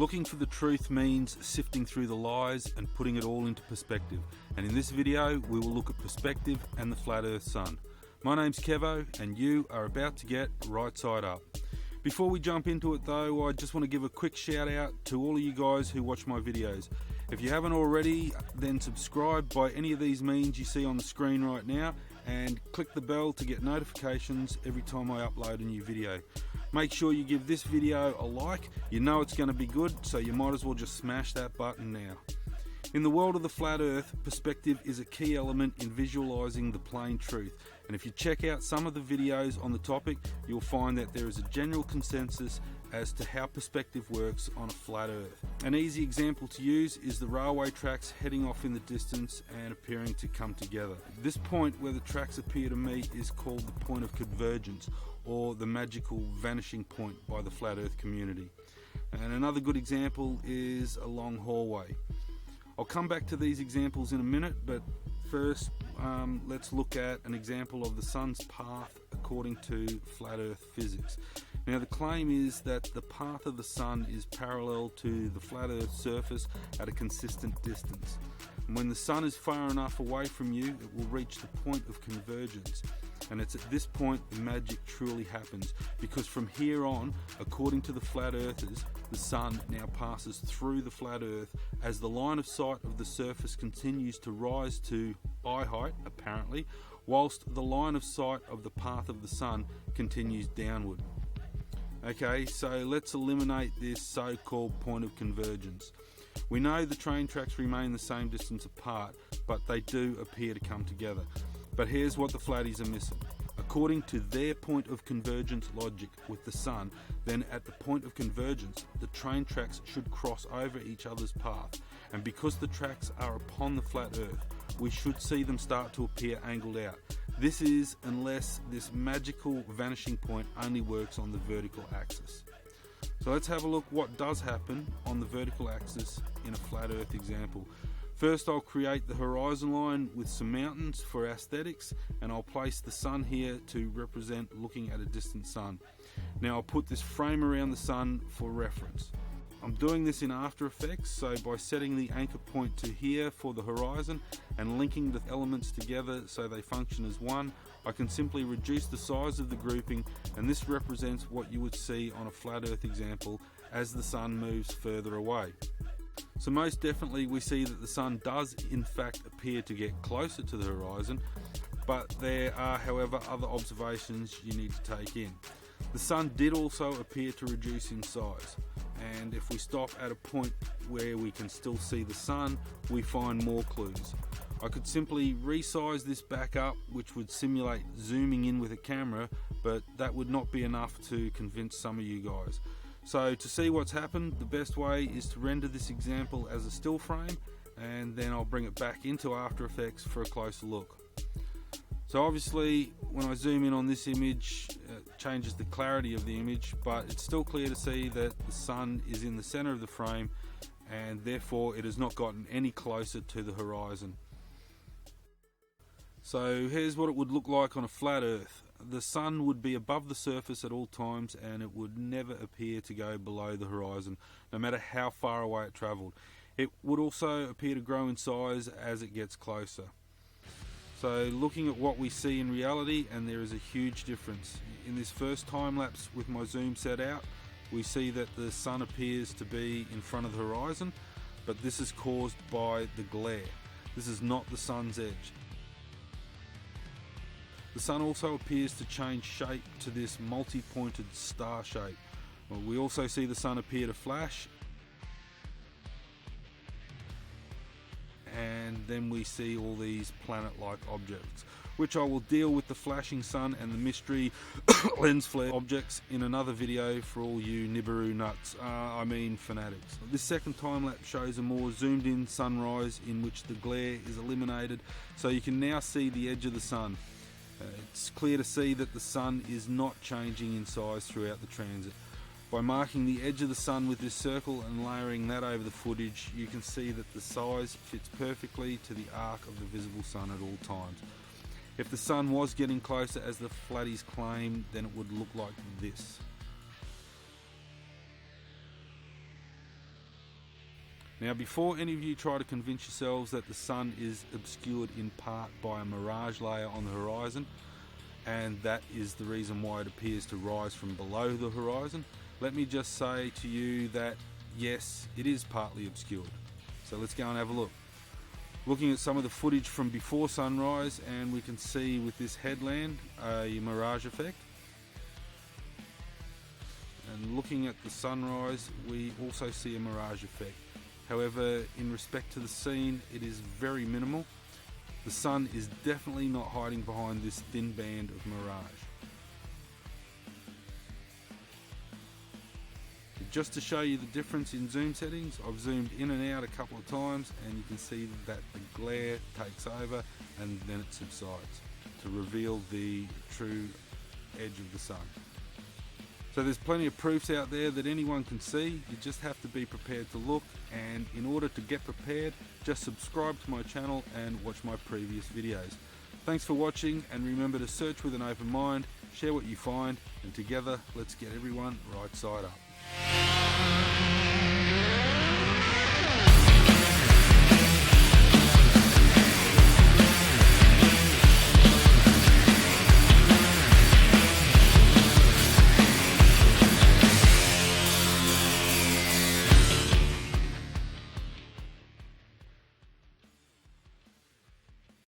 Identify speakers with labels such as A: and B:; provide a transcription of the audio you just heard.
A: Looking for the truth means sifting through the lies and putting it all into perspective. And in this video, we will look at perspective and the flat earth sun. My name's Kevo, and you are about to get right side up. Before we jump into it though, I just want to give a quick shout out to all of you guys who watch my videos. If you haven't already, then subscribe by any of these means you see on the screen right now, and click the bell to get notifications every time I upload a new video. Make sure you give this video a like. You know it's going to be good, so you might as well just smash that button now. In the world of the flat earth, perspective is a key element in visualizing the plain truth. And if you check out some of the videos on the topic, you'll find that there is a general consensus as to how perspective works on a flat earth. An easy example to use is the railway tracks heading off in the distance and appearing to come together. This point where the tracks appear to meet is called the point of convergence, or the magical vanishing point by the flat earth community. And another good example is a long hallway. I'll come back to these examples in a minute, but first let's look at an example of the sun's path according to flat earth physics. Now the claim is that the path of the sun is parallel to the flat earth surface at a consistent distance. And when the sun is far enough away from you, it will reach the point of convergence. And it's at this point the magic truly happens, because from here on, according to the flat earthers, the sun now passes through the flat earth as the line of sight of the surface continues to rise to eye height, apparently, whilst the line of sight of the path of the sun continues downward. Okay, so let's eliminate this so-called point of convergence. We know the train tracks remain the same distance apart, but they do appear to come together. But here's what the flatties are missing. According to their point of convergence logic with the sun, then at the point of convergence, the train tracks should cross over each other's path. And because the tracks are upon the flat earth, we should see them start to appear angled out. This is unless this magical vanishing point only works on the vertical axis. So let's have a look what does happen on the vertical axis in a flat earth example. First, I'll create the horizon line with some mountains for aesthetics, and I'll place the sun here to represent looking at a distant sun. Now I'll put this frame around the sun for reference. I'm doing this in After Effects, so by setting the anchor point to here for the horizon and linking the elements together so they function as one, I can simply reduce the size of the grouping, and this represents what you would see on a flat earth example as the sun moves further away. So most definitely we see that the sun does in fact appear to get closer to the horizon, but there are however other observations you need to take in. The sun did also appear to reduce in size, and if we stop at a point where we can still see the sun, we find more clues. I could simply resize this back up, which would simulate zooming in with a camera, but that would not be enough to convince some of you guys. So to see what's happened, the best way is to render this example as a still frame, and then I'll bring it back into After Effects for a closer look. So obviously when I zoom in on this image, it changes the clarity of the image, but it's still clear to see that the sun is in the center of the frame, and therefore it has not gotten any closer to the horizon. So here's what it would look like on a flat earth. The sun would be above the surface at all times, and it would never appear to go below the horizon, no matter how far away it travelled. It would also appear to grow in size as it gets closer. So looking at what we see in reality, and there is a huge difference. In this first time lapse with my zoom set out, we see that the sun appears to be in front of the horizon, but this is caused by the glare. This is not the sun's edge. The sun also appears to change shape to this multi-pointed star shape. We also see the sun appear to flash, and then we see all these planet-like objects, which I will deal with the flashing sun and the mystery lens flare objects in another video for all you Nibiru nuts, fanatics. This second time lapse shows a more zoomed in sunrise in which the glare is eliminated, so you can now see the edge of the sun. It's clear to see that the sun is not changing in size throughout the transit. By marking the edge of the sun with this circle and layering that over the footage, you can see that the size fits perfectly to the arc of the visible sun at all times. If the sun was getting closer as the flatties claim, then it would look like this. Now, before any of you try to convince yourselves that the sun is obscured in part by a mirage layer on the horizon, and that is the reason why it appears to rise from below the horizon, let me just say to you that yes, it is partly obscured. So let's go and have a look. Looking at some of the footage from before sunrise, and we can see with this headland a mirage effect. And looking at the sunrise, we also see a mirage effect. However, in respect to the scene, it is very minimal. The sun is definitely not hiding behind this thin band of mirage. Just to show you the difference in zoom settings, I've zoomed in and out a couple of times, and you can see that the glare takes over and then it subsides to reveal the true edge of the sun. So there's plenty of proofs out there that anyone can see. You just have to be prepared to look, and in order to get prepared, just subscribe to my channel and watch my previous videos. Thanks for watching, and remember to search with an open mind, share what you find, and together let's get everyone right side up.